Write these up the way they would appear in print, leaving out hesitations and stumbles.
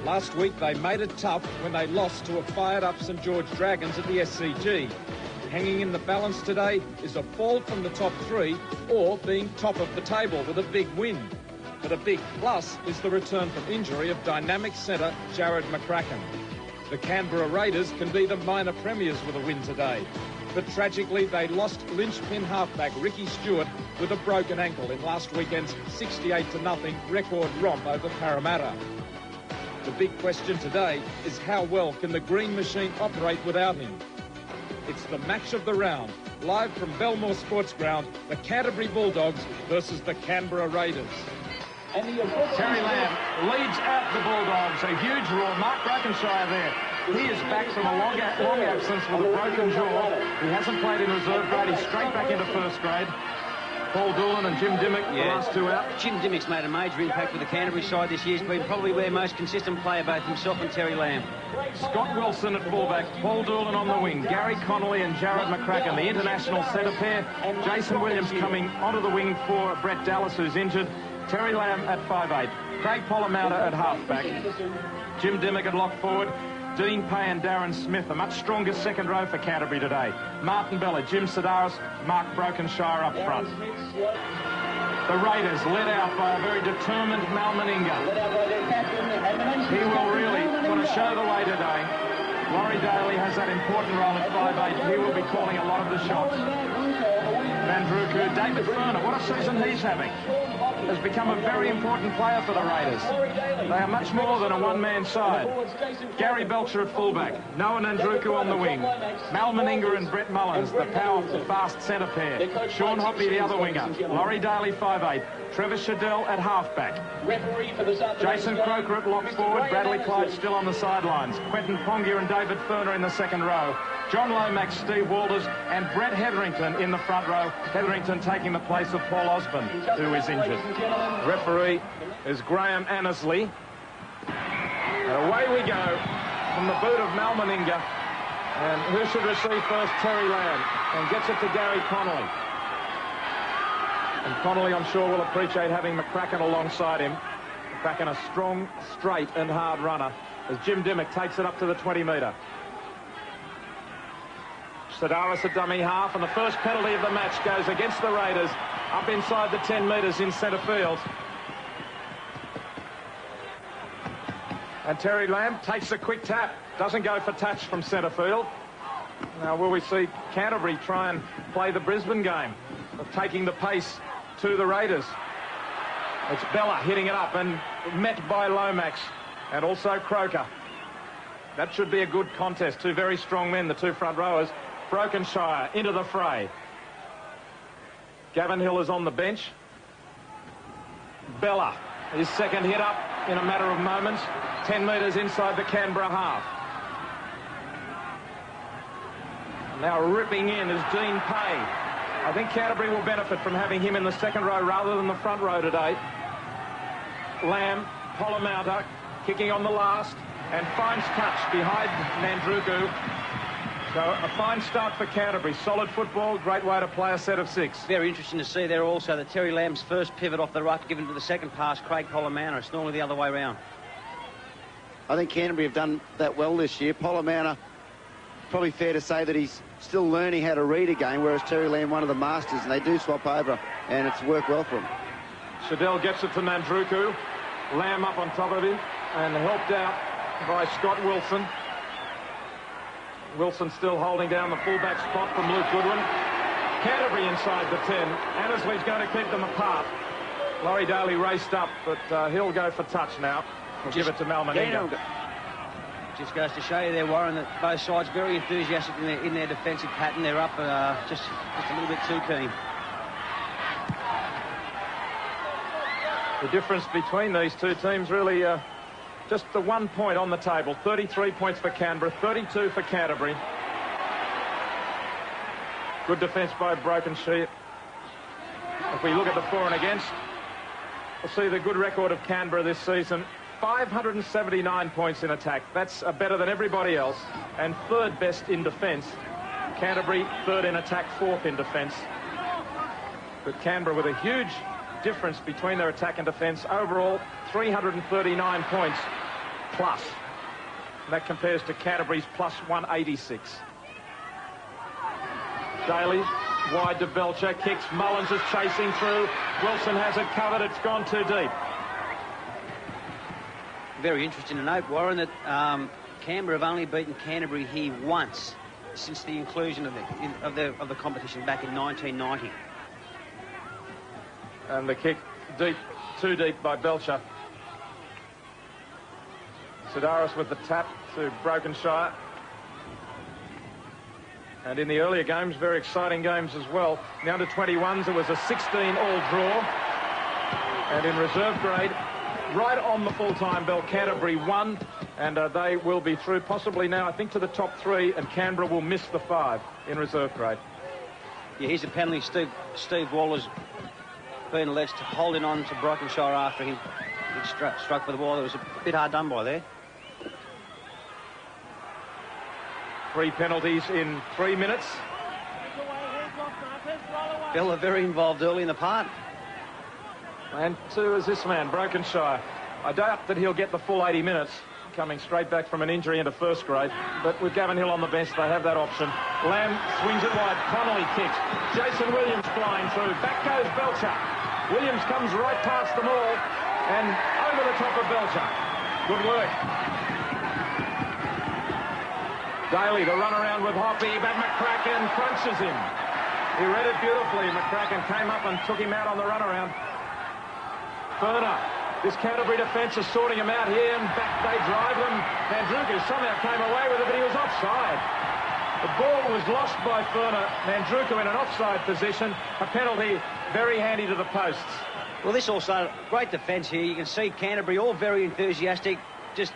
Last week they made it tough when they lost to a fired-up St George Dragons at the SCG. Hanging in the balance today is a fall from the top three or being top of the table with a big win. But a big plus is the return from injury of dynamic centre Jarrod McCracken. The Canberra Raiders can be the minor premiers with a win today. But tragically, they lost linchpin halfback Ricky Stewart with a broken ankle in last weekend's 68-0 record romp over Parramatta. The big question today is how well can the Green Machine operate without him? It's the match of the round. Live from Belmore Sports Ground, the Canterbury Bulldogs versus the Canberra Raiders. Terry Lamb leads out the Bulldogs. A huge roar. Mark Brokenshire there. He is back from a long absence with a broken jaw. He hasn't played in reserve grade. He's straight back into first grade. Paul Doolan and Jim Dimmock, the last two out. Jim Dimmock's made a major impact with the Canterbury side this year. He's been probably their most consistent player, both himself and Terry Lamb. Scott Wilson at fullback, Paul Doolan on the wing, Gary Connolly and Jarrod McCracken, the international centre pair. Jason Williams coming onto the wing for Brett Dallas, who's injured. Terry Lamb at 5'8", Craig Polamatta at halfback, Jim Dimmock at lock forward, Dean Pay and Darren Smith, a much stronger second row for Canterbury today. Martin Bella, Jim Sedaris, Mark Brokenshire up front. The Raiders led out by a very determined Mal Meninga. He will really want to show the way today. Laurie Daly has that important role at 5'8". He will be calling a lot of the shots. Mandruku, David Furner, what a season he's having. Has become a very important player for the Raiders. They are much more than a one-man side. Gary Belcher at fullback, Noah Nandruku on the wing, Mal Meninga and Brett Mullins, the powerful, fast centre pair, Sean Hoppy, the other winger, Laurie Daly, 5'8", Trevor Shadell at halfback, Jason Croker at lock forward, Bradley Clyde still on the sidelines, Quentin Pongia and David Furner in the second row, John Lomax, Steve Walters and Brett Hetherington in the front row. Hetherington taking the place of Paul Osborne, who is injured. Referee is Graham Annesley. And away we go from the boot of Mal Meninga. And who should receive first? Terry Lamb. And gets it to Gary Connolly. And Connolly, I'm sure, will appreciate having McCracken alongside him. McCracken, a strong, straight and hard runner as Jim Dimmock takes it up to the 20-metre. Sedaris a dummy half, and the first penalty of the match goes against the Raiders up inside the 10 metres in centre field. And Terry Lamb takes a quick tap, doesn't go for touch from centre field. Now will we see Canterbury try and play the Brisbane game of taking the pace to the Raiders? It's Bella hitting it up and met by Lomax and also Croker. That should be a good contest. Two very strong men, the two front rowers. Brokenshire into the fray. Gavin Hill is on the bench. Bella, his second hit up in a matter of moments. 10 metres inside the Canberra half. Now ripping in is Dean Pay. I think Canterbury will benefit from having him in the second row rather than the front row today. Lamb, Polamatta kicking on the last and finds touch behind Nandruku. So a fine start for Canterbury. Solid football, great way to play a set of six. Very interesting to see there also that Terry Lamb's first pivot off the ruck given to the second pass, Craig Polamatta. It's normally the other way around. I think Canterbury have done that well this year. Polamatta, probably fair to say that he's still learning how to read a game, whereas Terry Lamb, one of the masters, and they do swap over, and it's worked well for him. Shadell gets it to Nandruku. Lamb up on top of him and helped out by Scott Wilson. Wilson still holding down the fullback spot from Luke Goodwin. Canterbury inside the 10. Annesley's going to keep them apart. Laurie Daly raced up, but he'll go for touch now. We'll give it to Mal Meninga. Just goes to show you there, Warren, that both sides very enthusiastic in their defensive pattern. They're up just a little bit too keen. The difference between these two teams really just the 1 point on the table. 33 points for Canberra, 32 for Canterbury. Good defence by Brokenshire. If we look at the for and against, we'll see the good record of Canberra this season. 579 points in attack. That's better than everybody else. And third best in defence. Canterbury third in attack, fourth in defence. But Canberra with a huge difference between their attack and defence. Overall, 339 points plus. And that compares to Canterbury's plus 186. Daly wide to Belcher, kicks, Mullins is chasing through, Wilson has it covered, it's gone too deep. Very interesting to note, Warren, that Canberra have only beaten Canterbury here once since the inclusion of the competition back in 1990. And the kick deep, too deep by Belcher. Sidaris with the tap to Brokenshire. And in the earlier games, very exciting games as well. In the under-21s, it was a 16-all draw. And in reserve grade, right on the full-time bell, Canterbury won. And they will be through possibly now, I think, to the top 3. And Canberra will miss the 5 in reserve grade. Yeah, here's a penalty. Steve Waller's been left holding on to Brokenshire after he struck for the ball. It was a bit hard done by there. 3 penalties in 3 minutes. Bella very involved early in the part. And 2 is this man, Brokenshire. I doubt that he'll get the full 80 minutes, coming straight back from an injury into first grade. But with Gavin Hill on the bench, they have that option. Lamb swings it wide. Connolly kicks. Jason Williams flying through. Back goes Belcher. Williams comes right past them all and over the top of Belcher. Good work. Daly, the run around with Hoppy, but McCracken crunches him. He read it beautifully. McCracken came up and took him out on the run around. Furner, this Canterbury defence is sorting him out here, and back they drive them. Mandruka somehow came away with it, but he was offside. The ball was lost by Furner. Mandruka in an offside position. A penalty very handy to the posts. Well, this all started great defence here. You can see Canterbury all very enthusiastic, just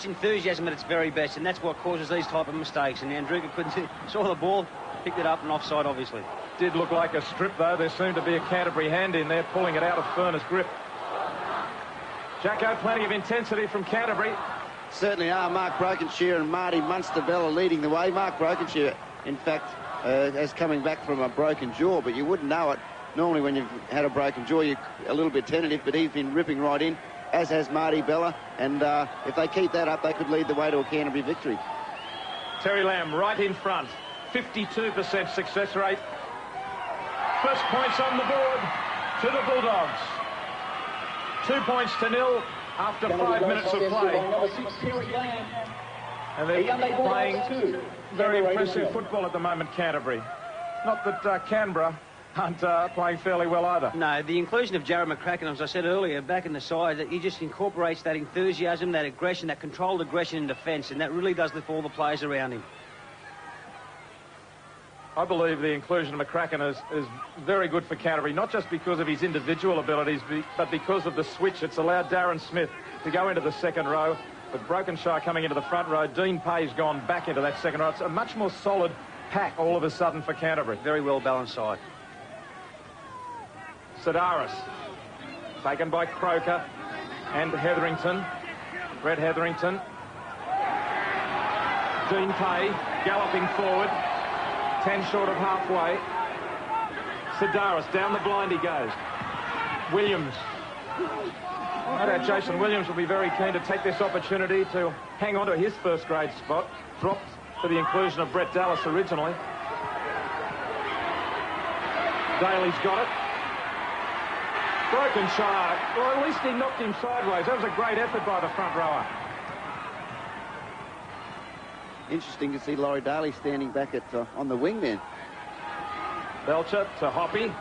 enthusiasm at its very best, and that's what causes these type of mistakes. And Andruka couldn't see, saw the ball, picked it up, and offside, obviously. Did look like a strip, though. There seemed to be a Canterbury hand in there, pulling it out of Furner's grip. Jacko, plenty of intensity from Canterbury. Certainly are. Mark Brokenshire and Marty Munster-Bella leading the way. Mark Brokenshire, in fact, is coming back from a broken jaw, but you wouldn't know it. Normally when you've had a broken jaw, you're a little bit tentative, but he's been ripping right in, as has Marty Bella, and if they keep that up, they could lead the way to a Canterbury victory. Terry Lamb right in front, 52% success rate. First points on the board to the Bulldogs. 2 points to 0 after 5 minutes of play. And they're playing very impressive football at the moment, Canterbury. Not that Canberra aren't playing fairly well either. No, the inclusion of Jared McCracken, as I said earlier, back in the side, that he just incorporates that enthusiasm, that aggression, that controlled aggression in defence, and that really does lift all the players around him. I believe the inclusion of McCracken is very good for Canterbury, not just because of his individual abilities, but because of the switch. It's allowed Darren Smith to go into the second row, with Brokenshire coming into the front row. Dean Pay's gone back into that second row. It's a much more solid pack all of a sudden for Canterbury. Very well balanced side. Sidaris, taken by Croker and Hetherington. Brett Hetherington. Dean Pay galloping forward. 10 short of halfway. Sidaris, down the blind he goes. Williams. No doubt Jason Williams will be very keen to take this opportunity to hang on to his first grade spot. Dropped for the inclusion of Brett Dallas originally. Daly's got it. Brokenshire, well, at least he knocked him sideways. That was a great effort by the front rower. Interesting to see Laurie Daly standing back at on the wing then. Belcher to Hoppy.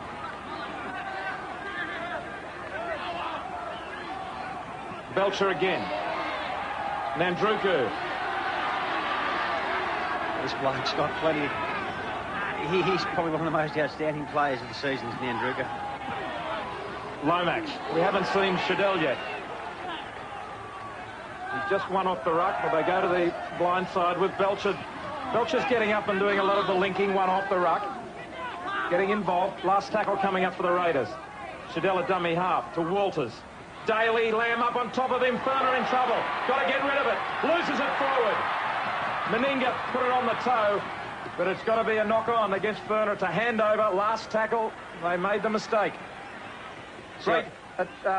Belcher again. Nandruku. This bloke's got plenty. He's probably one of the most outstanding players of the season, is Nandruka. Lomax. We haven't seen Shadell yet. He's just one off the ruck, but they go to the blind side with Belcher. Belcher's getting up and doing a lot of the linking, one off the ruck. Getting involved. Last tackle coming up for the Raiders. Shadell a dummy half to Walters. Daly, Lamb up on top of him. Furner in trouble. Got to get rid of it. Loses it forward. Meninga put it on the toe, but it's got to be a knock-on against Furner to hand over. Last tackle, they made the mistake. Great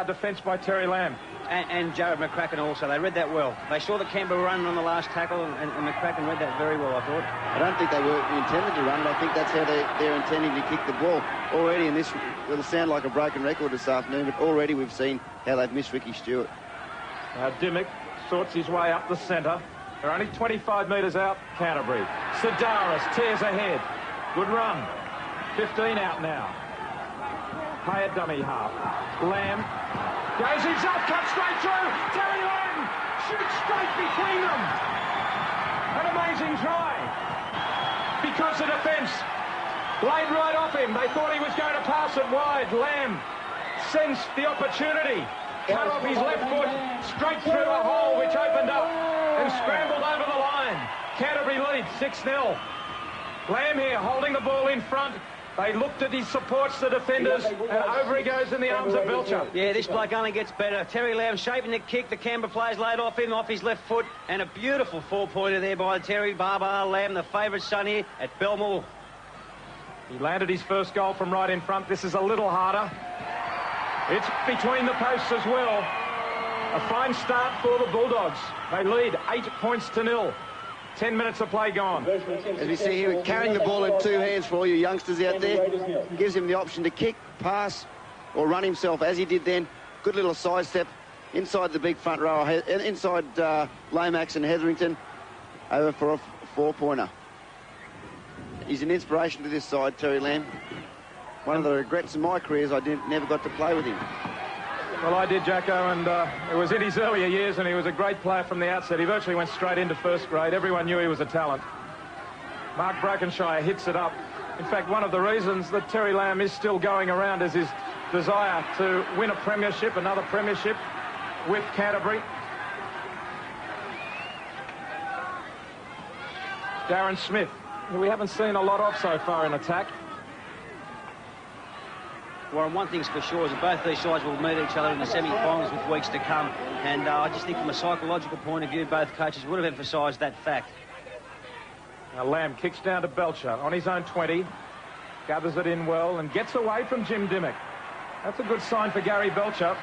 defence by Terry Lamb. and Jared McCracken also. They read that well. They saw the Canberra running on the last tackle, and McCracken read that very well, I thought. I don't think they were intended to run it. I think that's how they're intending to kick the ball. Already in this, it'll sound like a broken record this afternoon, but already we've seen how they've missed Ricky Stewart. Dimmock sorts his way up the centre. They're only 25 metres out, Canterbury. Sidaris tears ahead. Good run. 15 out now. Play a dummy half. Lamb goes himself, cuts straight through. Terry Lamb shoots straight between them. An amazing try. Because the defence laid right off him. They thought he was going to pass it wide. Lamb sensed the opportunity. Cut off his left foot, straight through a hole which opened up and scrambled over the line. Canterbury leads 6-0. Lamb here holding the ball in front. They looked at his supports, the defenders, and over he goes in the arms of Belcher. Yeah, this bloke only gets better. Terry Lamb shaping the kick. The Canberra players laid off him, off his left foot, and a beautiful four-pointer there by Terry Lamb, the favourite son here at Belmore. He landed his first goal from right in front. This is a little harder. It's between the posts as well. A fine start for the Bulldogs. They lead 8 points to 0. 10 minutes of play gone. As we see here, carrying the ball in two hands for all you youngsters out there. Gives him the option to kick, pass, or run himself as he did then. Good little sidestep inside the big front row, inside Lomax and Hetherington, over for a four-pointer. He's an inspiration to this side, Terry Lamb. One of the regrets in my career is I never got to play with him. Well, I did, Jacko, and it was in his earlier years, and he was a great player from the outset. He virtually went straight into first grade. Everyone knew he was a talent. Mark Brokenshire hits it up. In fact, one of the reasons that Terry Lamb is still going around is his desire to win a premiership, another premiership with Canterbury. Darren Smith, who we haven't seen a lot of so far in attack. Well, one thing's for sure is that both these sides will meet each other in the semi-finals with weeks to come. And I just think from a psychological point of view, both coaches would have emphasised that fact. Now Lamb kicks down to Belcher on his own 20. Gathers it in well and gets away from Jim Dimmock. That's a good sign for Gary Belcher.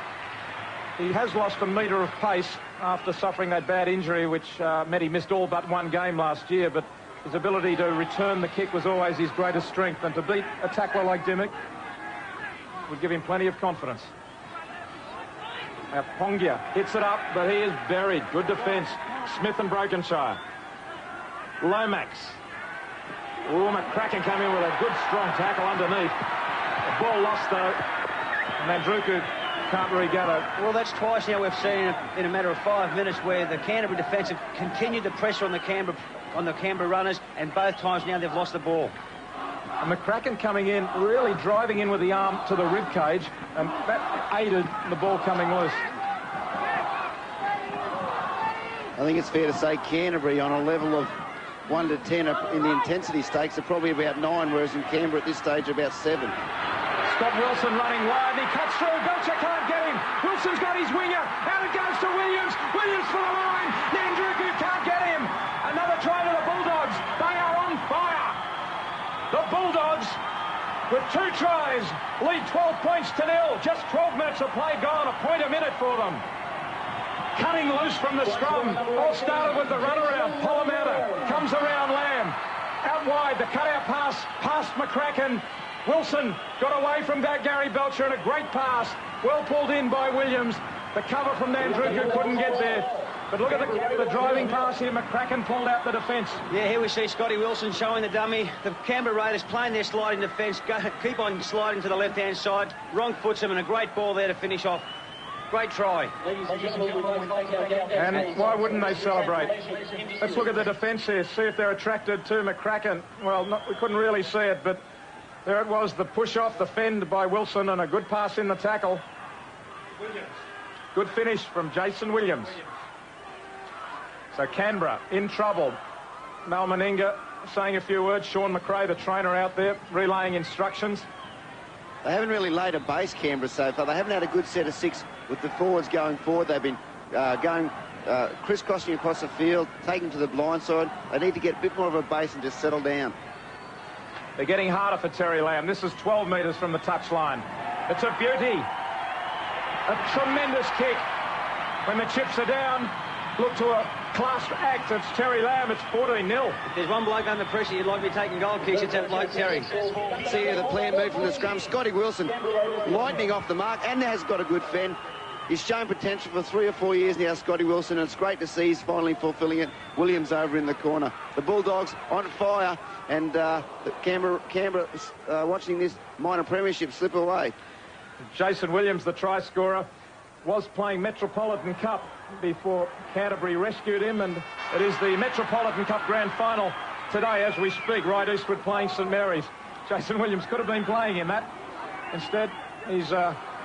He has lost a metre of pace after suffering that bad injury, which meant he missed all but one game last year. But his ability to return the kick was always his greatest strength. And to beat a tackler like Dimmock would give him plenty of confidence. Now Pongia hits it up, but he is buried. Good defence. Smith and Brokenshire. Lomax. Oh, McCracken came in with a good strong tackle underneath. The ball lost though, and Andruku can't regather. Well, that's twice now we've seen in a matter of 5 minutes where the Canterbury defence have continued the pressure on the Canberra runners, and both times now they've lost the ball. And McCracken coming in, really driving in with the arm to the rib cage, and that aided the ball coming loose. I think it's fair to say Canterbury on a level of 1 to 10 in the intensity stakes are probably about 9, whereas in Canberra at this stage are about 7. Scott Wilson running wide, and he cuts through. Belcher can't get him. Wilson's got his winger. Out it goes to Williams. Williams for the line. Nandruku can't get him. Another try to the Bulldogs. They are on fire. The Bulldogs, with 2 tries, lead 12 points to 0. Just 12 minutes of play gone. A point a minute for them. Cutting loose from the scrum. All started with the runaround. Polamatta comes around Lamb. Out wide, the cutout pass past McCracken. Wilson got away from that Gary Belcher, and a great pass. Well pulled in by Williams. The cover from Nandruku couldn't get there. But look at the driving pass here. McCracken pulled out the defence. Yeah, here we see Scotty Wilson showing the dummy. The Canberra Raiders playing their sliding defence. Keep on sliding to the left-hand side. Wrong foots him, and a great ball there to finish off. Great try. And why wouldn't they celebrate? Let's look at the defence here, see if they're attracted to McCracken. Well, we couldn't really see it, but there it was, the push-off, the fend by Wilson, and a good pass in the tackle. Good finish from Jason Williams. So Canberra in trouble. Mal Meninga saying a few words. Sean McRae, the trainer, out there relaying instructions. They haven't really laid a base, Canberra, so far. They haven't had a good set of 6 with the forwards going forward. They've been going crisscrossing across the field, taking to the blind side. They need to get a bit more of a base and just settle down. They're getting harder for Terry Lamb. This is 12 metres from the touchline. It's a beauty. A tremendous kick. when the chips are down, look to a class act. It's Terry Lamb. It's 14-0. If there's one bloke under pressure you'd like to be taking goal kicks, it's that bloke Terry. See the plan move from the scrum. Scotty Wilson lightning off the mark and has got a good fend. He's shown potential for 3 or 4 years now, Scotty Wilson, and it's great to see he's finally fulfilling it. Williams over in the corner. The Bulldogs on fire, and Canberra watching this minor premiership slip away. Jason Williams, the try scorer, was playing Metropolitan Cup before Canterbury rescued him, and it is the Metropolitan Cup Grand Final today as we speak. Right Eastwood playing St Mary's. Jason Williams could have been playing in that. Instead, he's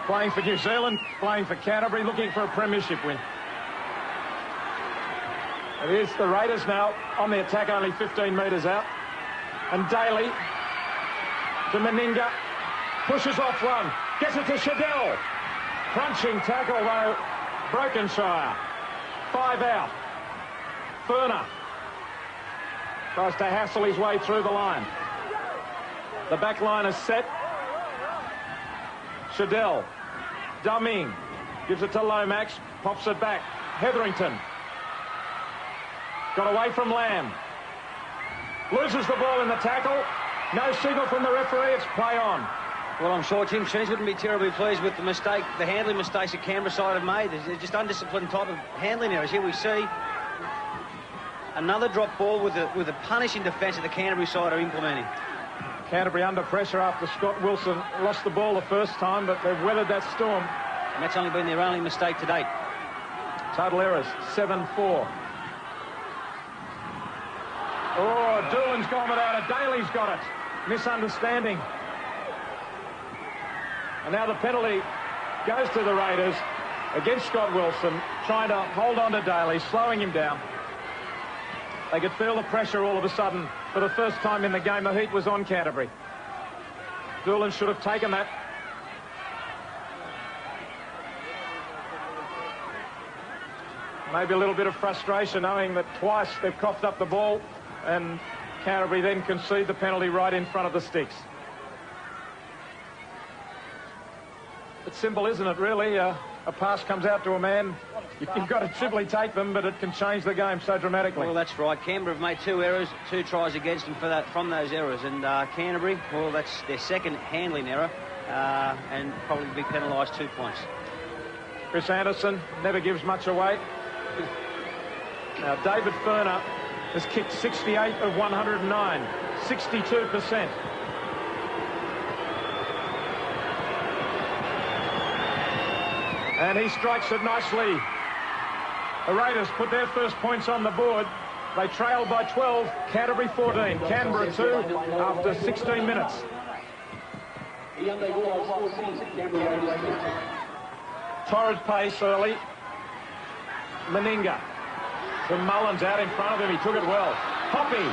playing for New Zealand, playing for Canterbury, looking for a premiership win. It is the Raiders now on the attack, only 15 metres out. And Daly to Meninga, pushes off one, gets it to Shadell. Crunching tackle though, Brokenshire. 5 out. Furner tries to hassle his way through the line. The back line is set. Shadell, dummying, gives it to Lomax, pops it back. Hetherington got away from Lamb, loses the ball in the tackle. No signal from the referee. It's play on. Well, I'm sure Tim Sheens wouldn't be terribly pleased with the mistake, the handling mistakes that Canberra side have made. They're just undisciplined type of handling errors. Here we see another drop ball with a punishing defence that the Canterbury side are implementing. Canterbury under pressure after Scott Wilson lost the ball the first time, but they've weathered that storm. And that's only been their only mistake to date. Total errors, 7-4. Oh, Doolan's gone without it. Daly's got it. Misunderstanding. And now the penalty goes to the Raiders against Scott Wilson, trying to hold on to Daly, slowing him down. They could feel the pressure all of a sudden. For the first time in the game, the heat was on Canterbury. Doolan should have taken that. Maybe a little bit of frustration knowing that twice they've coughed up the ball and Canterbury then concede the penalty right in front of the sticks. It's simple, isn't it, really? A pass comes out to a man. You've got to simply take them, but it can change the game so dramatically. Well, that's right. Canberra have made 2 errors, 2 tries against them from those errors. And Canterbury, well, that's their second handling error and probably be penalised 2 points. Chris Anderson never gives much away. Now, David Furner has kicked 68 of 109, 62%. And he strikes it nicely. The Raiders put their first points on the board. They trailed by 12, Canterbury 14, Canberra 2 after 16 minutes. Torrid pace early. Meninga. To Mullins out in front of him. He took it well. Hoppy.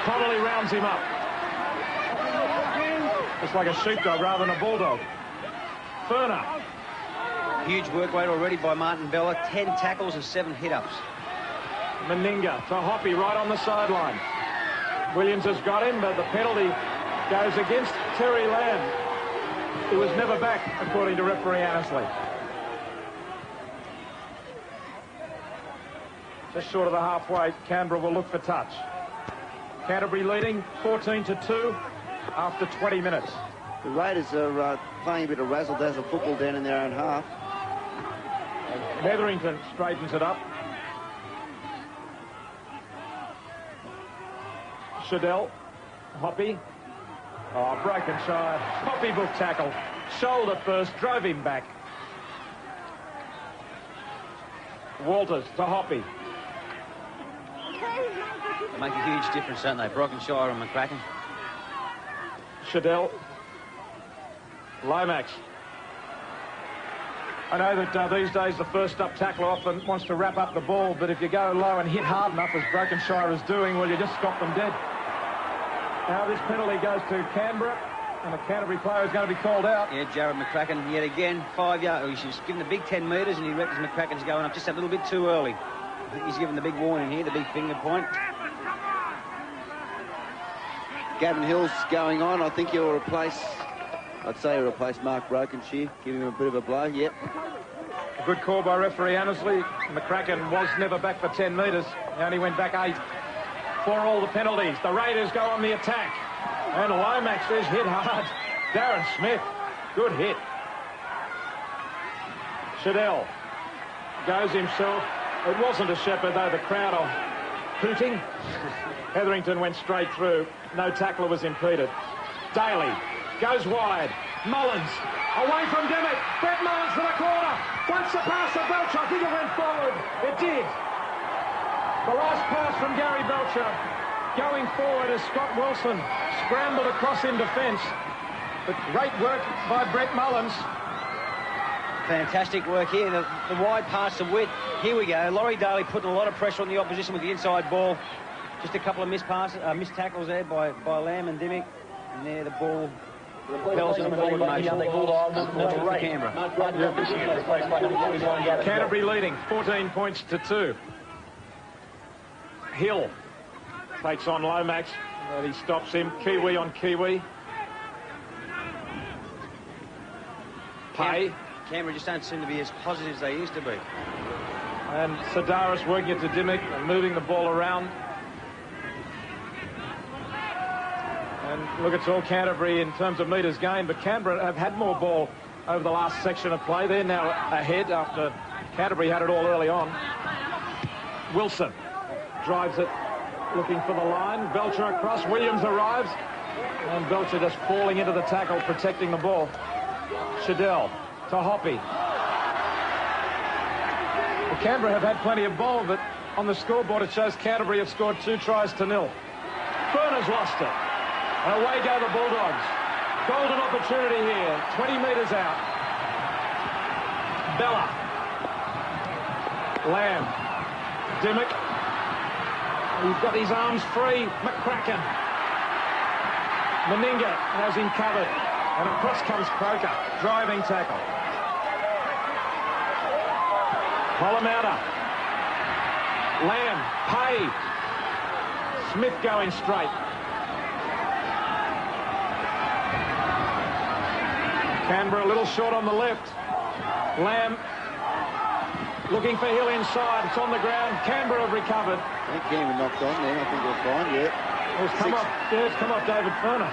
Connolly rounds him up. It's like a sheepdog rather than a bulldog. Furner. Huge work rate already by Martin Bella. 10 tackles and 7 hit-ups. Meninga to Hoppy right on the sideline. Williams has got him, but the penalty goes against Terry Lamb, who was never back, according to referee Annesley. Just short of the halfway, Canberra will look for touch. Canterbury leading 14-2 after 20 minutes. The Raiders are playing a bit of razzle-dazzle football down in their own half. Hetherington straightens it up. Shadell. Hoppy. Oh, Brokenshire. Hoppy book tackle. Shoulder first, drove him back. Walters to Hoppy. They make a huge difference, don't they? Brokenshire and McCracken. Shadell. Lomax. I know that these days the first up tackler often wants to wrap up the ball, but if you go low and hit hard enough, as Brokenshire is doing, well, you just stop them dead. Now this penalty goes to Canberra, and a Canterbury player is going to be called out. Yeah, Jared McCracken yet again, 5 yards. He's given the big 10 metres, and he reckons McCracken's going up just a little bit too early. I think he's given the big warning here, the big finger point. Gavin Hill's going on. I think he'll replace... I'd say he'll replace Mark Brokenshire, give him a bit of a blow, yep. A good call by referee Annesley. McCracken was never back for 10 metres. He only went back 8 for all the penalties. The Raiders go on the attack. And Lomax is hit hard. Darren Smith, good hit. Shadell goes himself. It wasn't a shepherd, though. The crowd are hooting. Hetherington went straight through. No tackler was impeded. Daly goes wide. Mullins away from Dimmick. Brett Mullins to the corner. Wants the pass to Belcher. I think it went forward. It did. The last pass from Gary Belcher. Going forward as Scott Wilson scrambled across in defence. But great work by Brett Mullins. Fantastic work here. The wide pass to Witt. Here we go. Laurie Daly putting a lot of pressure on the opposition with the inside ball. Just a couple of missed tackles there by Lamb and Dimmick. And there the ball bells in the forward motion. For Canberra. Canterbury leading 14 points to 2. Hill takes on Lomax, but he stops him. Kiwi on Kiwi. Pay. Canberra just don't seem to be as positive as they used to be. And Sidaris working it to Dimmick and moving the ball around. And look, it's all Canterbury in terms of metres gained, but Canberra have had more ball over the last section of play. They're now ahead after Canterbury had it all early on. Wilson drives it, looking for the line. Belcher across. Williams arrives. And Belcher just falling into the tackle, protecting the ball. Shadell to Hoppy. Well, Canberra have had plenty of ball, but on the scoreboard it shows Canterbury have scored 2 tries to 0. Furner's lost it. And away go the Bulldogs. Golden opportunity here. 20 metres out. Bella. Lamb. Dimmick. He's got his arms free. McCracken. Meninga has him covered. And across comes Croker. Driving tackle. Pollamouta. Lamb. Pay. Smith going straight. Canberra a little short on the left. Lamb looking for Hill inside. It's on the ground. Canberra have recovered. I think Canberra knocked on there. I think they're fine, yeah. It's come off David Furner.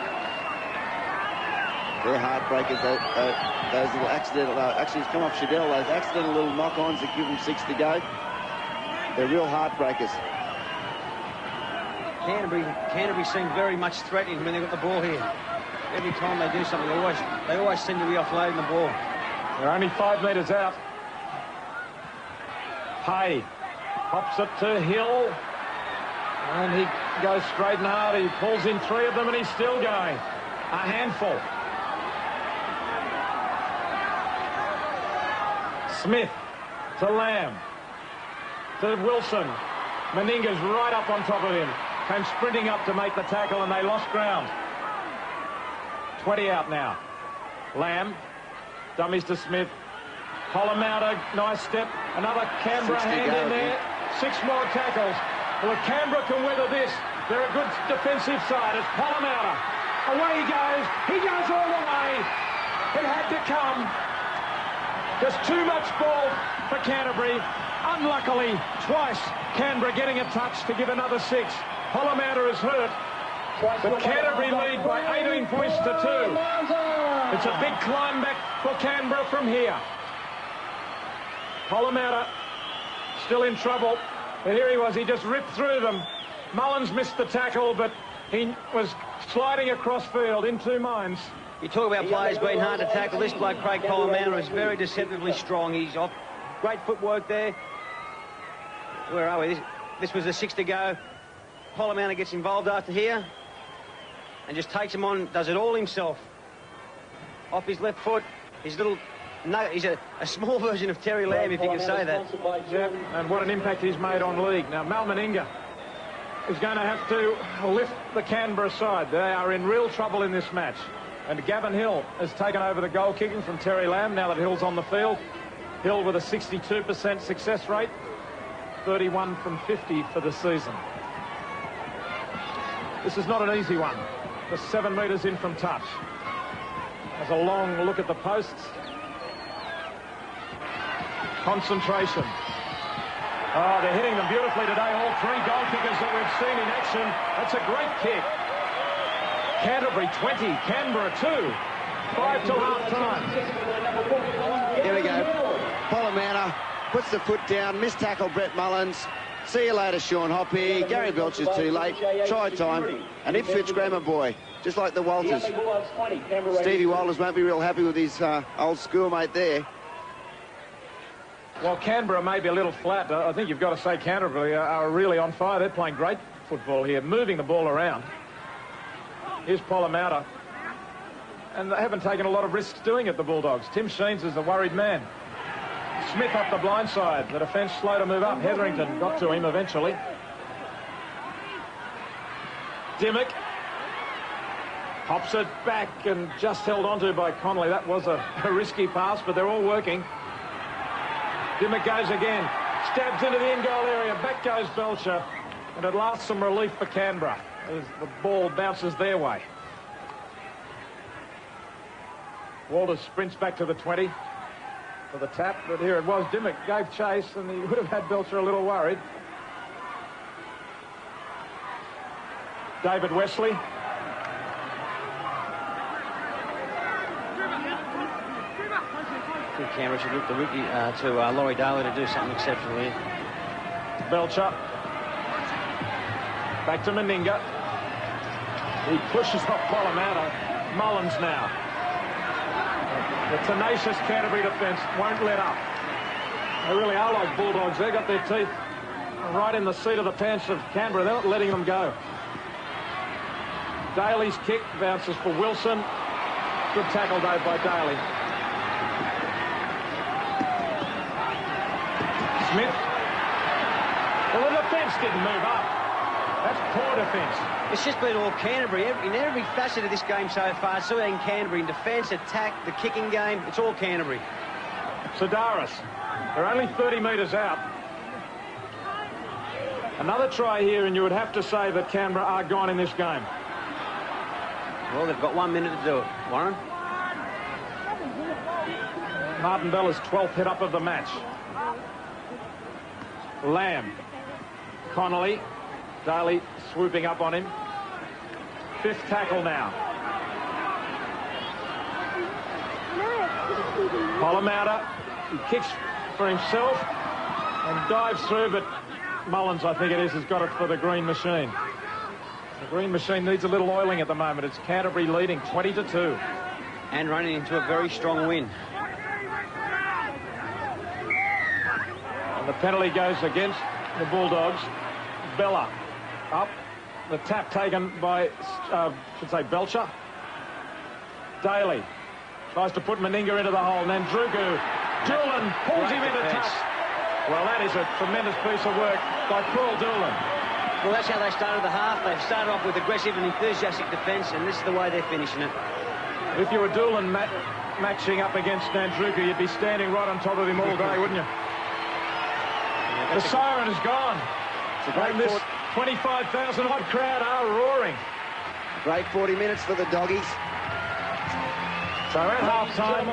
They're heartbreakers. Those little accidental... actually, it's come off Shadell. Those accidental little knock-ons that give them 6 to go. They're real heartbreakers. Canterbury seem very much threatening when they've got the ball here. Every time they do something, they always seem to be offloading the ball. They're only 5 metres out. Pay pops it to Hill. And he goes straight and hard. He pulls in 3 of them and he's still going. A handful. Smith to Lamb. To Wilson. Meninga's right up on top of him. Came sprinting up to make the tackle and they lost ground. 20 out now. Lamb. Dummies to Smith. Pollamouta, nice step. Another Canberra hand in there. 6 more tackles. Well, if Canberra can weather this, they're a good defensive side. It's Pollamouta. Away he goes. He goes all the way. It had to come. Just too much ball for Canterbury. Unluckily, twice Canberra getting a touch to give another 6. Pollamouta is hurt. But Canterbury lead by 18 points to 2. It's a big climb back for Canberra from here. Pollamouta still in trouble. But here he was. He just ripped through them. Mullins missed the tackle, but he was sliding across field in 2 minds. You talk about players being hard to tackle. This bloke, Craig Pollamouta, is very deceptively strong. He's off. Great footwork there. Where are we? This was a 6 to go. Pollamouta gets involved after here and just takes him on, does it all himself. Off his left foot, his little... No, he's a small version of Terry Lamb, if you can say that. Yeah, and what an impact he's made on league. Now, Mal Meninga is going to have to lift the Canberra side. They are in real trouble in this match. And Gavin Hill has taken over the goal kicking from Terry Lamb now that Hill's on the field. Hill with a 62% success rate, 31 from 50 for the season. This is not an easy one. Just 7 metres in from touch. Has a long look at the posts. Concentration. Oh, they're hitting them beautifully today, all three goal kickers that we've seen in action. That's a great kick. Canterbury 20, Canberra 2. 5 till half-time. Here we go. Polomana puts the foot down, missed tackle Brett Mullins. See you later, Sean Hoppy. Gary Belcher's too late. Try time. And Ipswich grammar boy, just like the Walters. Stevie Walters won't be real happy with his old schoolmate there. Well, Canberra may be a little flat. I think you've got to say Canterbury are really on fire. They're playing great football here, moving the ball around. Here's Polomata. And they haven't taken a lot of risks doing it, the Bulldogs. Tim Sheens is the worried man. Smith up the blind side. The defence slow to move up. Hetherington got to him eventually. Dimmock hops it back and just held onto by Connolly. That was a risky pass, but they're all working. Dimmock goes again. Stabs into the in-goal area. Back goes Belcher. And at last some relief for Canberra as the ball bounces their way. Walters sprints back to the 20 for the tap, but here it was. Dimmock gave chase and he would have had Belcher a little worried. David Wesley. I think Canberra should look the rookie to Laurie Daly to do something exceptional here. Belcher. Back to Meninga. He pushes off Polomata. Mullins now. The tenacious Canterbury defence won't let up. They really are like Bulldogs. They've got their teeth right in the seat of the pants of Canberra. They're not letting them go. Daly's kick bounces for Wilson. Good tackle, though, by Daly. Smith. Well, the defence didn't move up. That's poor defence. It's just been all Canterbury. In every facet of this game so far, it's all in Canterbury. In defence, attack, the kicking game, it's all Canterbury. Sedaris. They're only 30 metres out. Another try here, and you would have to say that Canberra are gone in this game. Well, they've got 1 minute to do it. Warren? Martin Bella's 12th hit up of the match. Lamb. Connolly. Daly swooping up on him. 5th tackle now. Polomata, he kicks for himself and dives through, but Mullins, I think it is, has got it for the green machine. The green machine needs a little oiling at the moment. It's Canterbury leading 20-2. And running into a very strong win. And the penalty goes against the Bulldogs. Bella up. The tap taken by, Belcher. Daly tries to put Meninga into the hole. And then Doolan pulls him into touch. Well, that is a tremendous piece of work by Paul Doolan. Well, that's how they started the half. They've started off with aggressive and enthusiastic defence, and this is the way they're finishing it. If you were Doolan matching up against Nandruka, you'd be standing right on top of him all day, wouldn't you? The siren is gone. It's a great and this 25,000-odd crowd are roaring. Great 40 minutes for the Doggies. So at half-time,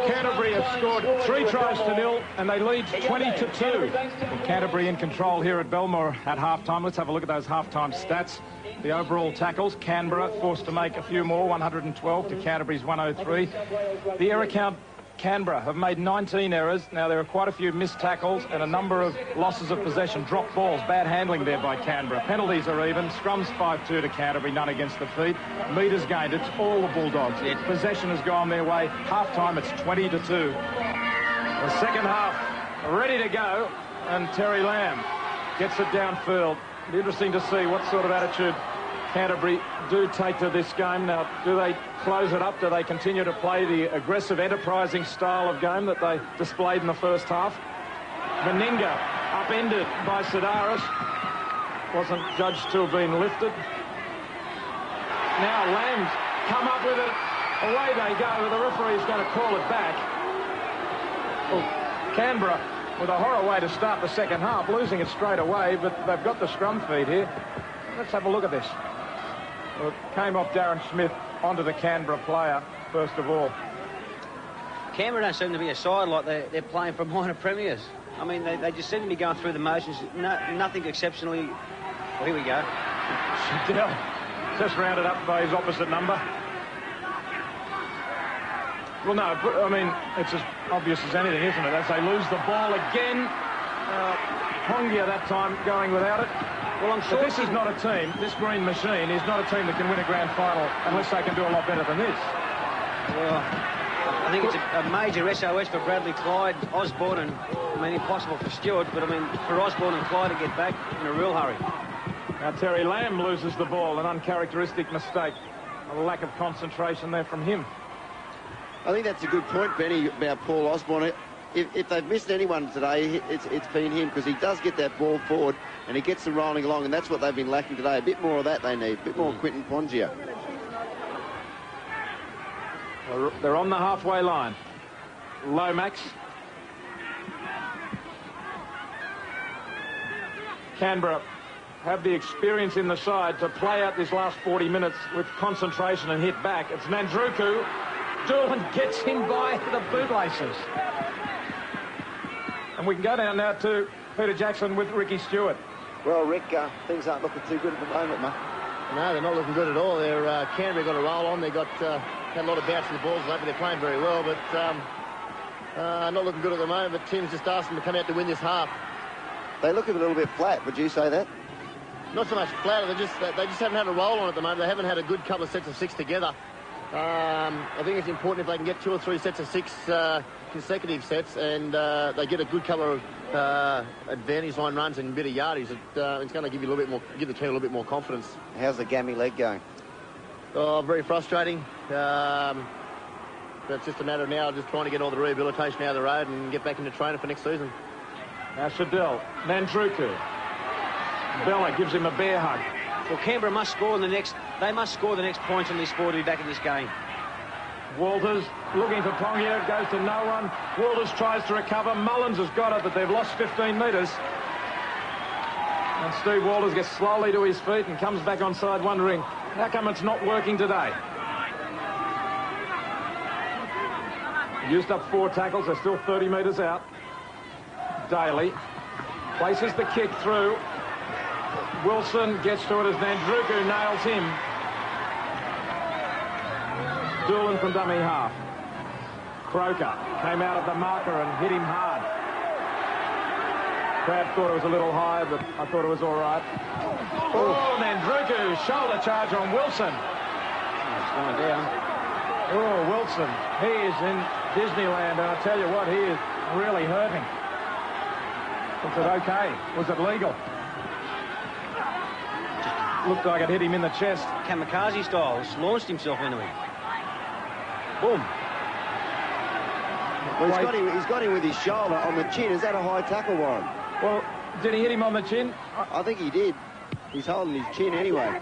Canterbury have scored 3 tries to 0, and they lead 20-2. Well, Canterbury in control here at Belmore at half-time. Let's have a look at those half-time stats. The overall tackles, Canberra forced to make a few more, 112 to Canterbury's 103. The error count, Canberra have made 19 errors. Now, there are quite a few missed tackles and a number of losses of possession, dropped balls, bad handling there by Canberra. Penalties are even. Scrums 5-2 to Canterbury, none against the feet. Metres gained, it's all the Bulldogs. Possession has gone their way. Half-time, it's 20-2. The second half, ready to go, and Terry Lamb gets it downfield. It'll be interesting to see what sort of attitude Canterbury do take to this game. Now, do they close it up? Do they continue to play the aggressive, enterprising style of game that they displayed in the first half? Meninga upended by Sedaris. Wasn't judged to have been lifted. Now Lamb's come up with it. Away they go. The referee's going to call it back. Well, Canberra with a horror way to start the second half, losing it straight away, but they've got the scrum feed here. Let's have a look at this. Well, it came off Darren Smith onto the Canberra player, first of all. Canberra don't seem to be a side like they're playing for minor premiers. I mean, they just seem to be going through the motions. Nothing exceptionally... Well, here we go. Shadell just rounded up by his opposite number. Well, no, I mean, it's as obvious as anything, isn't it? As they lose the ball again. Pongia that time going without it. Well, I'm sure but this is not a team. This green machine is not a team that can win a grand final unless they can do a lot better than this. Well, I think it's a major SOS for Bradley Clyde, Osborne, and I mean, impossible for Stewart, but I mean, for Osborne and Clyde to get back in a real hurry. Now Terry Lamb loses the ball, an uncharacteristic mistake. A lack of concentration there from him. I think that's a good point, Benny, about Paul Osborne. If they've missed anyone today, it's been him, because he does get that ball forward and he gets them rolling along, and that's what they've been lacking today. A bit more of that they need, a bit more Quinton Pongia. They're on the halfway line. Lomax. Canberra have the experience in the side to play out this last 40 minutes with concentration and hit back. It's Nandruku. Doolan gets him by the bootlaces. And we can go down now to Peter Jackson with Ricky Stewart. Well, Rick, things aren't looking too good at the moment, mate. No, they're not looking good at all. They're Canterbury got a roll on. They got had a lot of bouts in the balls late, but they're playing very well. But not looking good at the moment. But Tim's just asked them to come out to win this half. They look a little bit flat. Would you say that? Not so much flat. They just haven't had a roll on at the moment. They haven't had a good couple of sets of six together. I think it's important if they can get 2 or 3 sets of 6 consecutive sets, and they get a good couple of advantage line runs and a bit of yardage. It's going to give you a little bit more, give the team a little bit more confidence. How's the gammy leg going? Oh, very frustrating. But it's just a matter of now just trying to get all the rehabilitation out of the road and get back into training for next season. Now Shadell, Nandruku. Bella gives him a bear hug. Well, Canberra must score in the next... They must score the next points on this score to be back in this game. Walters looking for Pongia, goes to no one. Walters tries to recover. Mullins has got it, but they've lost 15 metres. And Steve Walters gets slowly to his feet and comes back on side wondering how come it's not working today. Used up 4 tackles, they're still 30 metres out. Daly places the kick through. Wilson gets to it as Nandruku nails him. Doolan from dummy half. Croker came out of the marker and hit him hard. Crowd thought it was a little high, but I thought it was all right. Oh, Nandruku, shoulder charge on Wilson. It's going down. Oh, Wilson, he is in Disneyland, and I tell you what, he is really hurting. Was it okay? Was it legal? Looked like it hit him in the chest. Kamikaze style, just launched himself into him. Boom. Well, he's got him with his shoulder on the chin. Is that a high tackle, Warren? Well, did he hit him on the chin? I think he did. He's holding his chin anyway.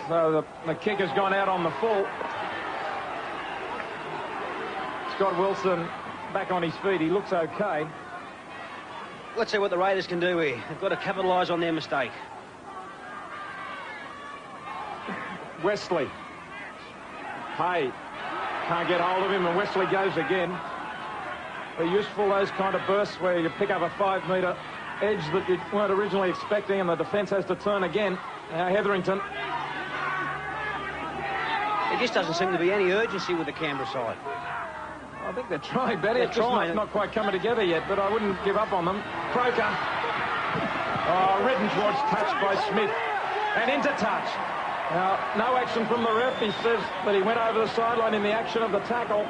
So the kick has gone out on the full. Scott Wilson back on his feet. He looks okay. Let's see what the Raiders can do here. They've got to capitalise on their mistake. Wesley. Hay can't get hold of him, and Wesley goes again. They're useful, those kind of bursts where you pick up a 5-metre edge that you weren't originally expecting, and the defence has to turn again. Now Hetherington. There just doesn't seem to be any urgency with the Canberra side. I think they're trying, Betty. It's trying. just not quite coming together yet, but I wouldn't give up on them. Croker. Oh, ridden towards touch by Smith. And into touch. Now, no action from the ref. He says that he went over the sideline in the action of the tackle.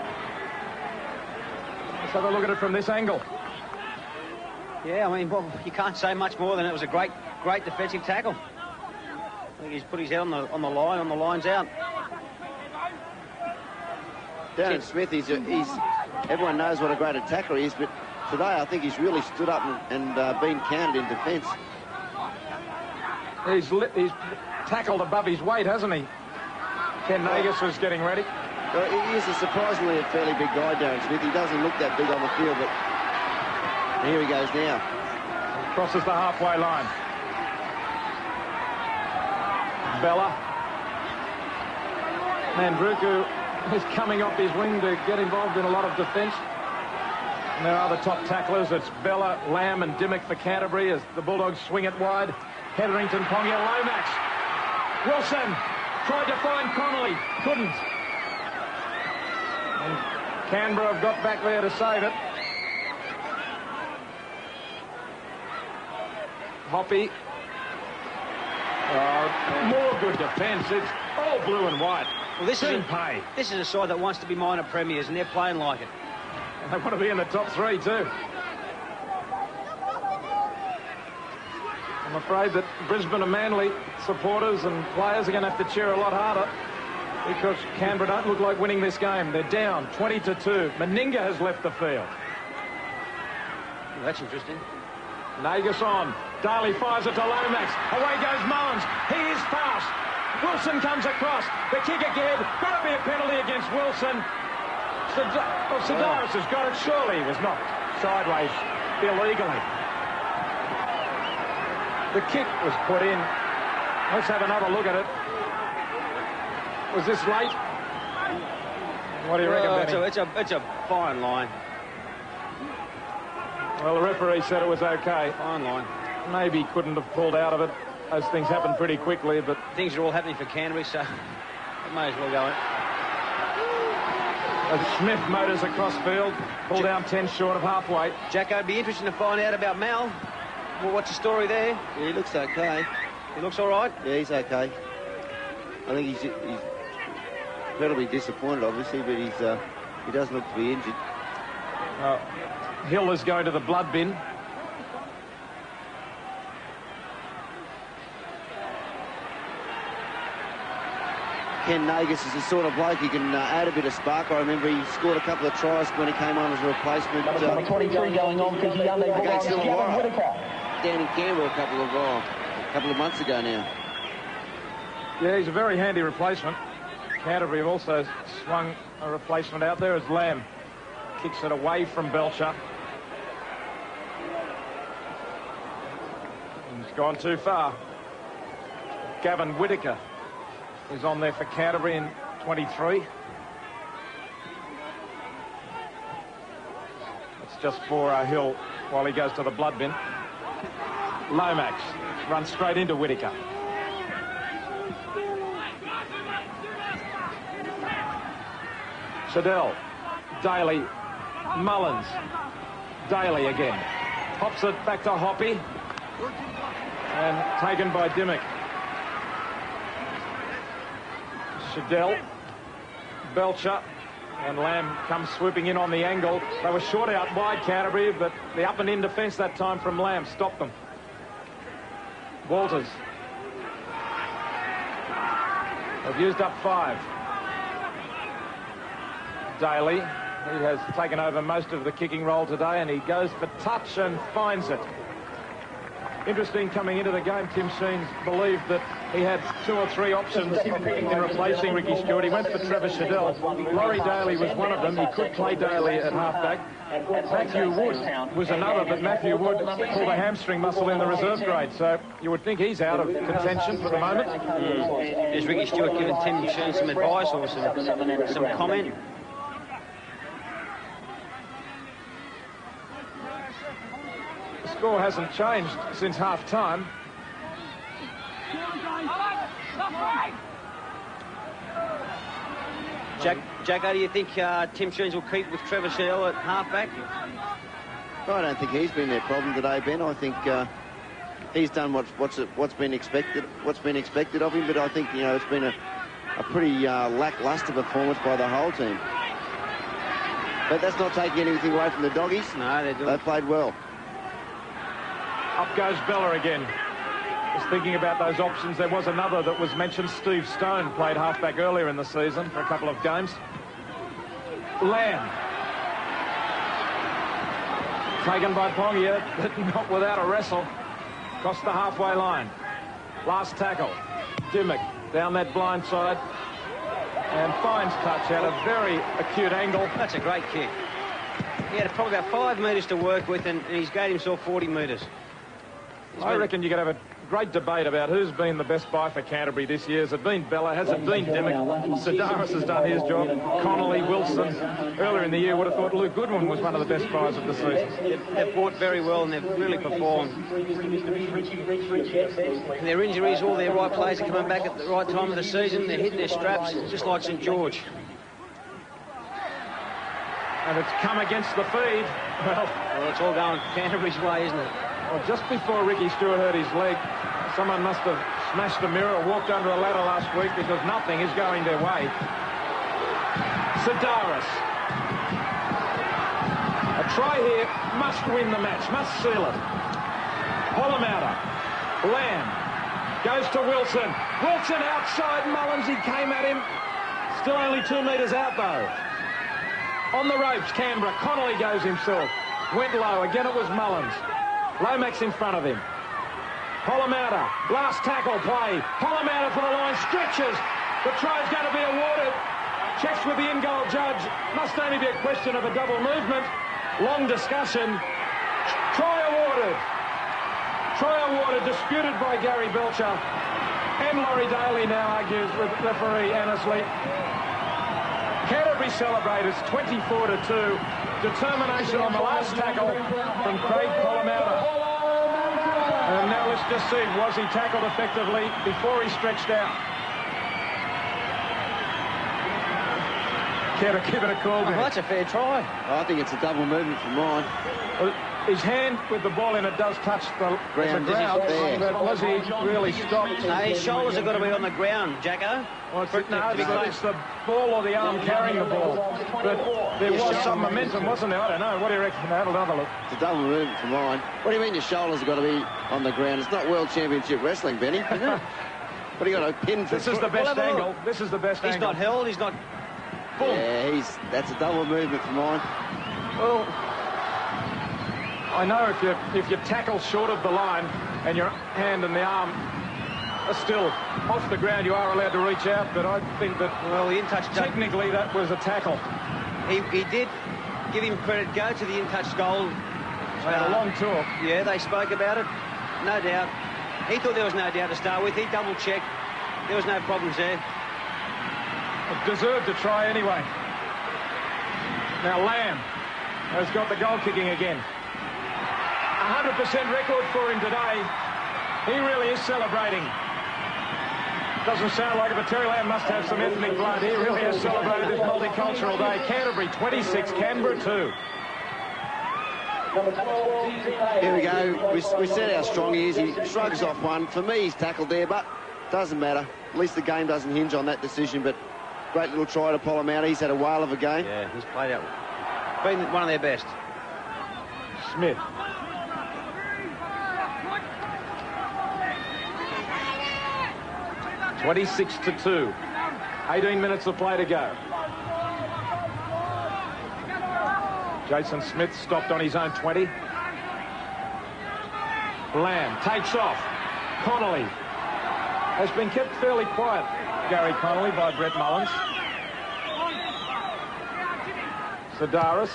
Let's have a look at it from this angle. Yeah, I mean, well, you can't say much more than it was a great defensive tackle. I think he's put his head on the line, on the line's out. Darren Smith, everyone knows what a great attacker he is, but today I think he's really stood up and been counted in defence. He's tackled above his weight, hasn't he? Ken Nagus was getting ready. Well, he is surprisingly a fairly big guy, Darren Smith. He doesn't look that big on the field, but here he goes now. Crosses the halfway line. Bella. Nandruku He's coming off his wing to get involved in a lot of defence. And there are the top tacklers. It's Bella, Lamb and Dimmock for Canterbury as the Bulldogs swing it wide. Hetherington, Pongia, Lomax. Wilson tried to find Connolly. Couldn't. And Canberra have got back there to save it. Hoppy. More good defence. It's all blue and white. Well, this is a side that wants to be minor premiers, and they're playing like it. They want to be in the top three too. I'm afraid that Brisbane and Manly supporters and players are going to have to cheer a lot harder because Canberra don't look like winning this game. They're down 20-2. Meninga has left the field. Well, that's interesting. Nagus on. Daly fires it to Lomax. Away goes Mullins. He is fast. Wilson comes across. The kick again. Got to be a penalty against Wilson. Sidaris has got it. Surely he was knocked sideways illegally. The kick was put in. Let's have another look at it. Was this late? What do you reckon, Benny? It's a fine line. Well, the referee said it was okay. Fine line. Maybe couldn't have pulled out of it. Those things happen pretty quickly, but... Things are all happening for Canterbury, so it may as well go in. As Smith motors across field, pulled down 10 short of halfway. Jacko, it'd be interesting to find out about Mal. Well, what's the story there? Yeah, he looks okay. He looks all right? Yeah, he's okay. I think he's incredibly disappointed, obviously, but he doesn't look to be injured. Hill is going to the blood bin. Ken Nagus is the sort of bloke he can add a bit of spark. I remember he scored a couple of tries when he came on as a replacement. Number 23 going on for the young against down in Canberra a couple of months ago now. Yeah, he's a very handy replacement. Canterbury have also swung a replacement out there as Lamb kicks it away from Belcher. He's gone too far. Gavin Whitaker is on there for Canterbury in 23. It's just for Hill while he goes to the blood bin. Lomax runs straight into Whitaker. Siddell, Daly, Mullins, Daly again. Hops it back to Hoppy. And taken by Dimmock. Siddell, Belcher, and Lamb comes swooping in on the angle. They were short out wide, Canterbury, but the up and in defence that time from Lamb stopped them. Walters. They've used up 5. Daly, he has taken over most of the kicking role today, and he goes for touch and finds it. Interesting, coming into the game, Tim Sheens believed that he had 2 or 3 options in replacing Ricky Stewart. He went for Trevor Siddell. Laurie Daly was one of them. He could play Daly at halfback. Matthew Wood was another, but Matthew Wood pulled a hamstring muscle in the reserve grade, so you would think he's out of contention for the moment. Is Ricky Stewart giving Tim Sheens some advice or some comment? The score hasn't changed since half-time. Jacko, do you think Tim Sheens will keep with Trevor Siddell at halfback? I don't think he's been their problem today, Ben. I think he's done what's been expected of him. But I think it's been a pretty lacklustre performance by the whole team. But that's not taking anything away from the Doggies. No, they played well. Up goes Bella again. Just thinking about those options, there was another that was mentioned. Steve Stone played halfback earlier in the season for a couple of games. Lamb. Taken by Pongia, but not without a wrestle. Across the halfway line. Last tackle. Dimmock down that blind side. And finds touch at a very acute angle. That's a great kick. He had probably about 5 metres to work with, and he's gained himself 40 metres. I reckon you could have a great debate about who's been the best buy for Canterbury this year. Has it been Bella? Has it been Dimmock? Sedaris has done his job. Connolly, Wilson. Earlier in the year, would have thought Luke Goodwin was one of the best buys of the season. They've bought very well and they've really performed. Their injuries, all their right players are coming back at the right time of the season. They're hitting their straps, just like St George. And it's come against the feed. Well, it's all going Canterbury's way, isn't it? Well, just before Ricky Stewart hurt his leg, someone must have smashed a mirror or walked under a ladder last week, because nothing is going their way. Sedaris. A try here must win the match, must seal it. Polomata. Lamb. Goes to Wilson. Wilson outside Mullins. He came at him. Still only 2 metres out, though. On the ropes, Canberra. Connolly goes himself. Went low. Again, it was Mullins. Lomax in front of him. Polomata. Last tackle play. Polomata for the line. Stretches. The try's going to be awarded. Checks with the in-goal judge. Must only be a question of a double movement. Long discussion. Try awarded. Try awarded. Disputed by Gary Belcher. And Laurie Daly now argues with referee Annesley. Canterbury celebrators 24-2. Determination on the last tackle from Craig Polomata. And now let's just see, was he tackled effectively before he stretched out? Care to give it a call? Oh, that's a fair try. I think it's a double movement for mine. Well, his hand with the ball in it does touch the ground, but was he really stopped? No, his shoulders have got to be on the ground, Jacko. Well, it's the ball or the arm carrying the ball. But there was some momentum, wasn't there? I don't know. What do you reckon? Have another look. It's a double movement for mine. What do you mean your shoulders have got to be on the ground? It's not World Championship Wrestling, Benny, is it? What do you got to pin for? This is the best angle. This is the best angle. He's not held. He's not... Boom. Yeah, that's a double movement for mine. Well, I know if you tackle short of the line and your hand and the arm are still off the ground, you are allowed to reach out, but I think that, well, the in-touch technically that was a tackle. He did give him credit. Go to the in-touch goal. They had a long talk. Yeah, they spoke about it. No doubt. He thought there was no doubt to start with. He double-checked. There was no problems there. It deserved a try anyway. Now Lamb has got the goal kicking again. 100% record for him today. He really is celebrating. Doesn't sound like it, but Terry Lamb must have some ethnic blood. He really has celebrated this multicultural day. Canterbury 26, Canberra 2. Here we go. We said how strong he is. He shrugs off one. For me, he's tackled there, but doesn't matter. At least the game doesn't hinge on that decision, but great little try to Polomata. He's had a whale of a game. Yeah, he's played out. Been one of their best. Smith. (26-2). 18 minutes of play to go. Jason Smith stopped on his own 20. Lamb takes off. Connolly has been kept fairly quiet, Gary Connolly, by Brett Mullins. Sedaris.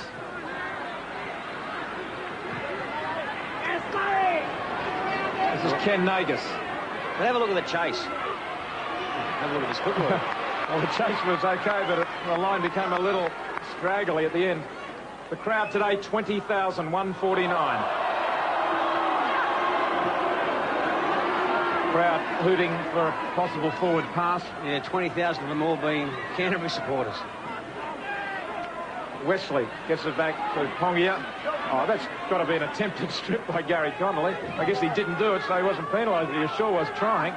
This is Ken Nagus. But have a look at the chase. Have a look at his footwork. Well, the chase was okay, but the line became a little straggly at the end. The crowd today, 20,149. Crowd hooting for a possible forward pass. Yeah, 20,000 of them all being Canterbury supporters. Wesley gets it back to Pongia. Oh, that's got to be an attempted strip by Gary Connolly. I guess he didn't do it, so he wasn't penalised, but he sure was trying.